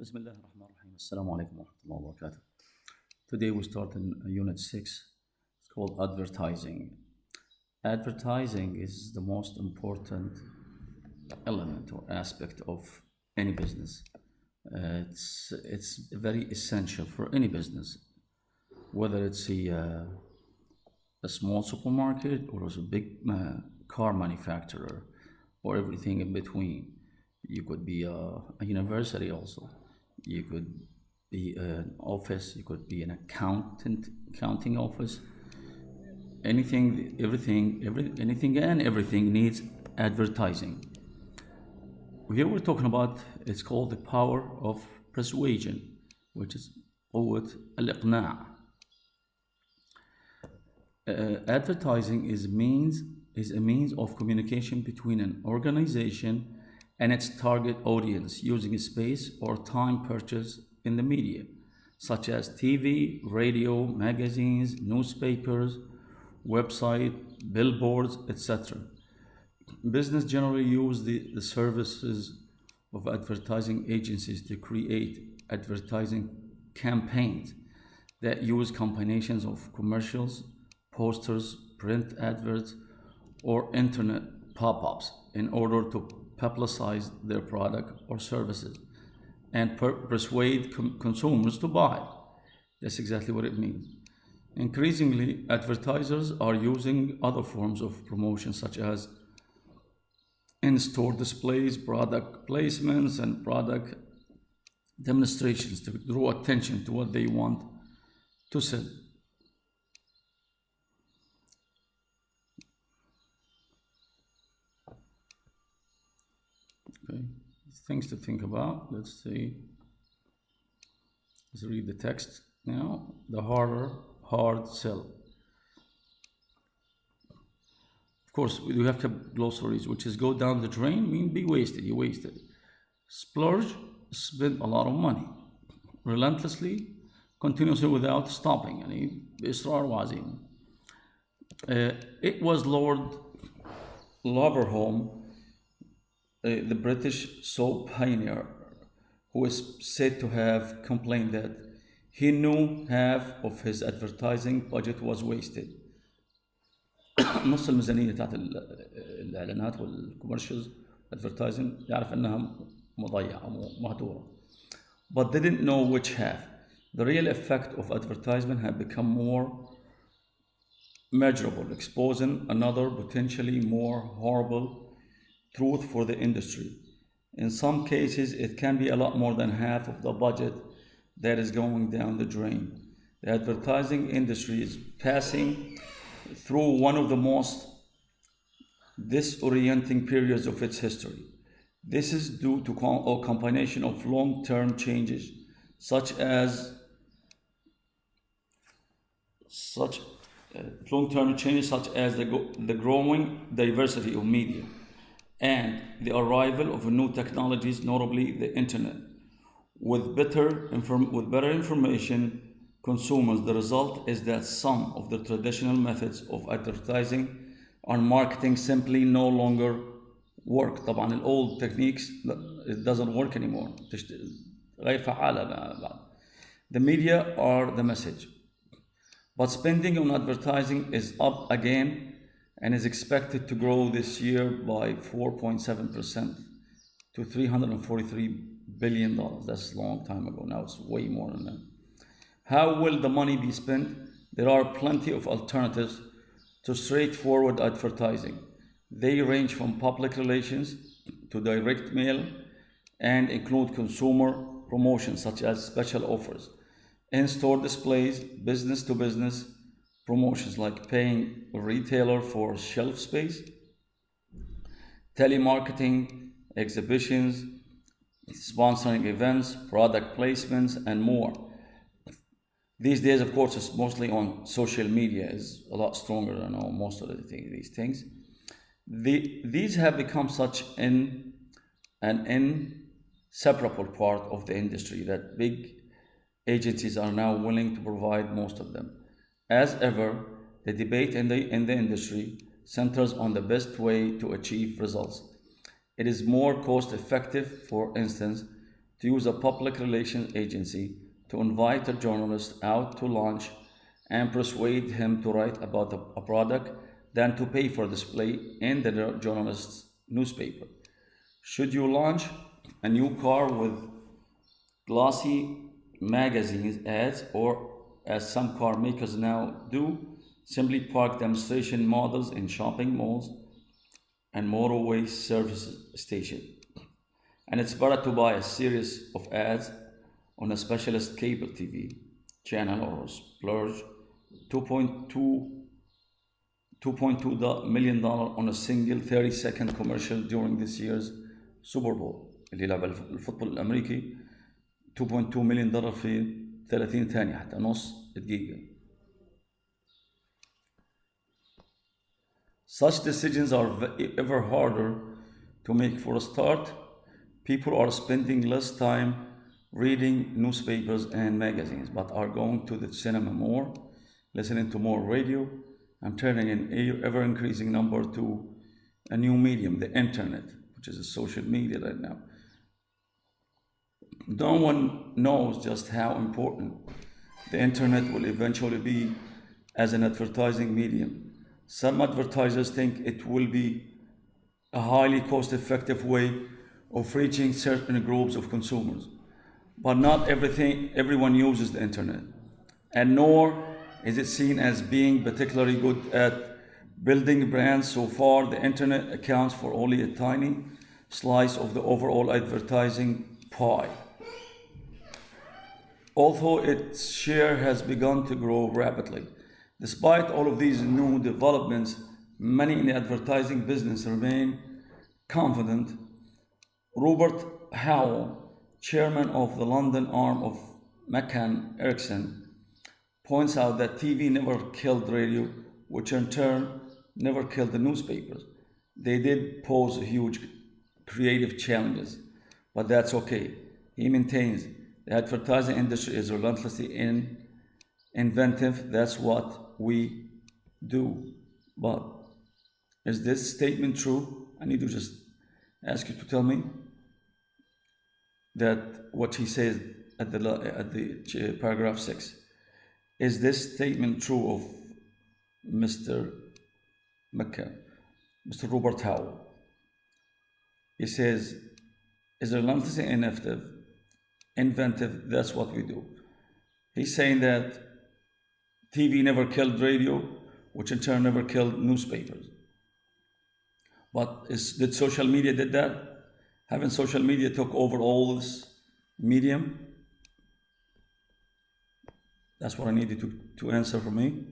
بسم الله الرحمن الرحيم. السلام عليكم ورحمة الله وبركاته. Today we start in Unit 6. It's called Advertising. Advertising is the most important element or aspect of any business. It's very essential for any business, whether it's a small supermarket or a big car manufacturer or everything in between. You could be a university also. You could be an office. You could be an accounting office. Anything and everything needs advertising. Here we're talking about, it's called the power of persuasion, which is قوة الإقناع. Advertising is a means of communication between an organization and its target audience using space or time purchased in the media, such as TV, radio, magazines, newspapers, website, billboards, etc. Business generally use the services of advertising agencies to create advertising campaigns that use combinations of commercials, posters, print adverts, or internet pop-ups in order to publicize their product or services and persuade consumers to buy. That's exactly what it means. Increasingly, advertisers are using other forms of promotion such as in-store displays, product placements, and product demonstrations to draw attention to what they want to sell. Okay, things to think about. Let's see. Let's read the text now. The hard sell. Of course, we have to have glossaries, which is go down the drain, mean be wasted, you wasted. Splurge, spend a lot of money. Relentlessly, continuously without stopping. يعني بإصرار وعزيمة. It was Lord Loverholm, the British soap pioneer, who is said to have complained that he knew half of his advertising budget was wasted. نص الميزانية تاعت الإعلانات والكوميرشلز advertising يعرف أنها مضيعة مهدورة. But didn't know which half. The real effect of advertisement had become more measurable, exposing another potentially more horrible truth for the industry. In some cases, it can be a lot more than half of the budget that is going down the drain. The advertising industry is passing through one of the most disorienting periods of its history. This is due to a combination of long-term changes, such as the growing diversity of media and the arrival of new technologies, notably the internet. With better information consumers, the result is that some of the traditional methods of advertising and marketing simply no longer work. طبعا the old techniques, it doesn't work anymore. غير فعالة بعد. The media are the message. But spending on advertising is up again and is expected to grow this year by 4.7% to $343 billion. That's a long time ago. Now it's way more than that. How will the money be spent? There are plenty of alternatives to straightforward advertising. They range from public relations to direct mail and include consumer promotions such as special offers, in-store displays, business-to-business promotions like paying a retailer for shelf space, telemarketing, exhibitions, sponsoring events, product placements, and more. These days, of course, it's mostly on social media, is a lot stronger than most of these things. These have become such an inseparable part of the industry that big agencies are now willing to provide most of them. As ever, the debate in the industry centers on the best way to achieve results. It is more cost effective, for instance, to use a public relations agency to invite a journalist out to lunch and persuade him to write about a product than to pay for display in the journalist's newspaper? Should you launch a new car with glossy magazines ads, or as some car makers now do, simply park demonstration models in shopping malls and motorway service stations? And it's better to buy a series of ads on a specialist cable TV channel or splurge $2.2 million on a single 30-second commercial during this year's سوبر بول اللي يلعب الفوتبول الأمريكي. $2.2 مليون في 30 ثانية حتى نص دقيقة. Such decisions are ever harder to make. For a start, people are spending less time reading newspapers and magazines, but are going to the cinema more, listening to more radio, and turning an ever-increasing number to a new medium, the internet, which is a social media right now. No one knows just how important the internet will eventually be as an advertising medium. Some advertisers think it will be a highly cost-effective way of reaching certain groups of consumers. But not everyone uses the internet, and nor is it seen as being particularly good at building brands. So far, the internet accounts for only a tiny slice of the overall advertising pie, although its share has begun to grow rapidly. Despite all of these new developments, many in the advertising business remain confident. Robert Howell, chairman of the London arm of McCann Erickson, points out that TV never killed radio, which in turn never killed the newspapers. They did pose huge creative challenges, but that's okay. He maintains the advertising industry is relentlessly inventive. That's what we do. But is this statement true? I need to just ask you to tell me that what he says at the paragraph 6. Is this statement true of Mr. McCann, Mr. Robert Howell? He says, is relentlessly inventive, that's what we do. He's saying that TV never killed radio, which in turn never killed newspapers. But did social media did that? Haven't social media took over all this medium? That's what I needed to answer for me.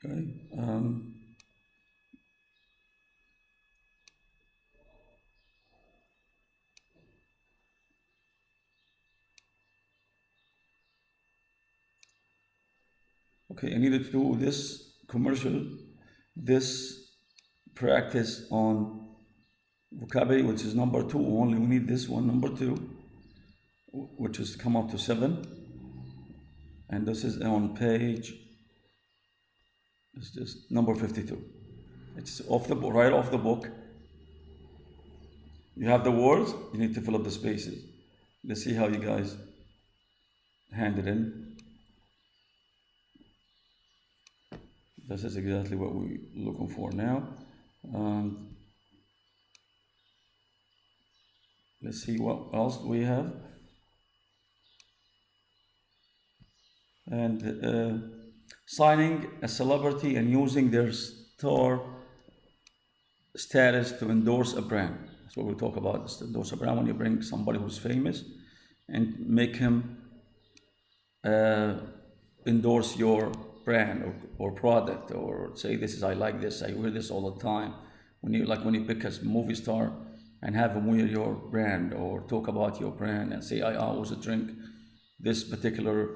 Okay. Okay, I needed to do this commercial, this practice on vocabulary, which is number 2 only. We need this one, number 2, which is come up to 7. And this is on page, it's just number 52. It's off the book, right off the book. You have the words, you need to fill up the spaces. Let's see how you guys hand it in. This is exactly what we're looking for now. Let's see what else we have. And signing a celebrity and using their star status to endorse a brand. That's what we talk about, is to endorse a brand, when you bring somebody who's famous and make him endorse your brand or product, or say, this is, I like this, I wear this all the time. When you pick a movie star and have them wear your brand, or talk about your brand and say, I always drink this particular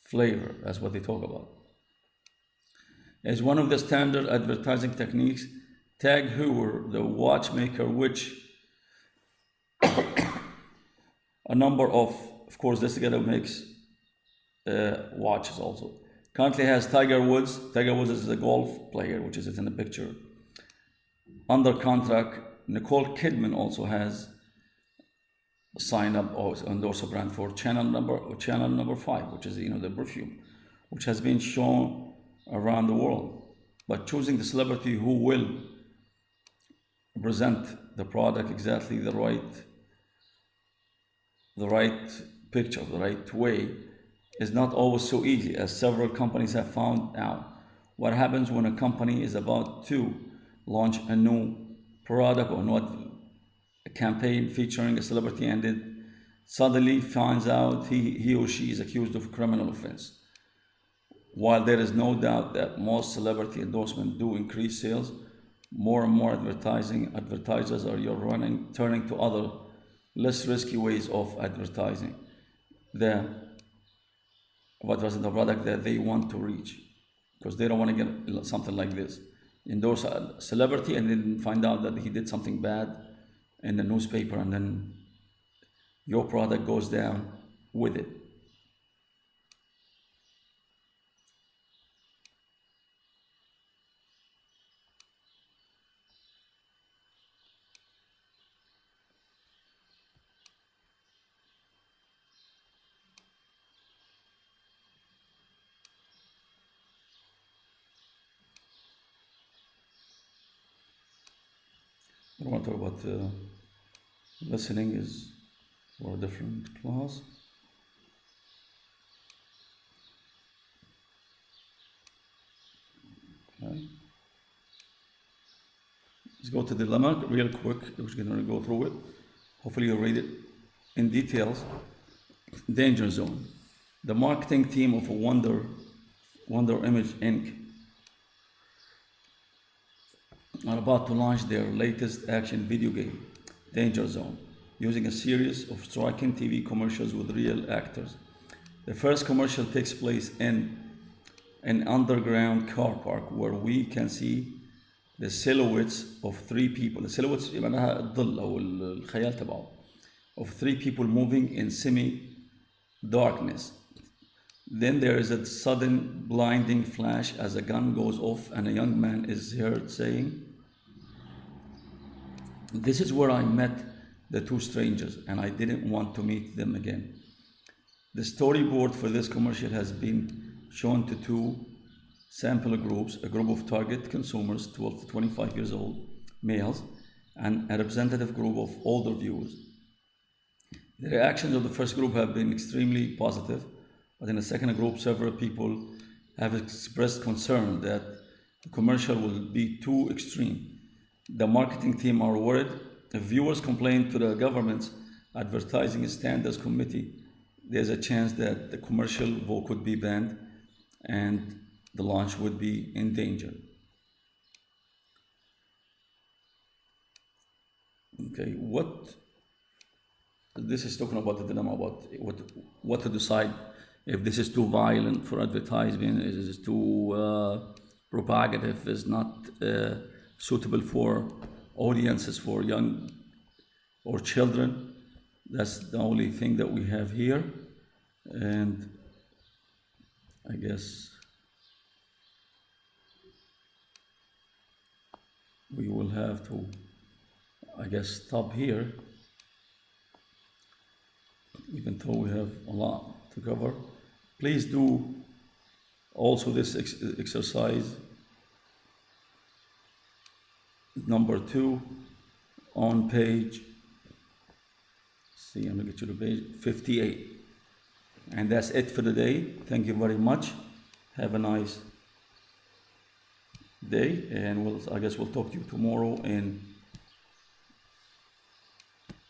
flavor. That's what they talk about. As one of the standard advertising techniques, Tag Heuer, the watchmaker, which a number of course, this together makes watches also. Currently has Tiger Woods. Tiger Woods is a golf player, which is in the picture. under contract, Nicole Kidman also has sign up or endorse a brand for channel number 5, which is the perfume, which has been shown around the world. But choosing the celebrity who will present the product exactly the right picture, the right way, is not always so easy, as several companies have found out. What happens when a company is about to launch a new product or not a campaign featuring a celebrity, and it suddenly finds out he or she is accused of criminal offense? While there is no doubt that most celebrity endorsements do increase sales, more and more advertisers are turning to other less risky ways of advertising the product that they want to reach, because they don't want to get something like this. Endorse a celebrity and then find out that he did something bad in the newspaper, and then your product goes down with it. I don't want to talk about listening is for a different class. Okay. Let's go to the dilemma real quick. We're going to go through it. Hopefully you'll read it in details. Danger zone. The marketing team of Wonder Image Inc. are about to launch their latest action video game, Danger Zone, using a series of striking TV commercials with real actors. The first commercial takes place in an underground car park where we can see the silhouettes of 3 people. The silhouettes معناها الظل أو الخيال تبعه of 3 people moving in semi-darkness. Then there is a sudden blinding flash as a gun goes off and a young man is heard saying, "This is where I met the 2 strangers and I didn't want to meet them again." The storyboard for this commercial has been shown to 2 sample groups, a group of target consumers, 12 to 25 years old, males, and a representative group of older viewers. The reactions of the first group have been extremely positive, but in the second group, several people have expressed concern that the commercial will be too extreme. The marketing team are worried if viewers complain to the government's advertising standards committee, there's a chance that the commercial could be banned and the launch would be in danger. Okay, this is talking about the dilemma about what to decide, if this is too violent for advertising, is this too propagative, is not suitable for audiences for young or children. That's the only thing that we have here, and I guess we will have to stop here, even though we have a lot to cover. Please do also this exercise number 2 on page, I'm gonna get you to page 58. And that's it for the day. Thank you very much. Have a nice day, and I guess we'll talk to you tomorrow in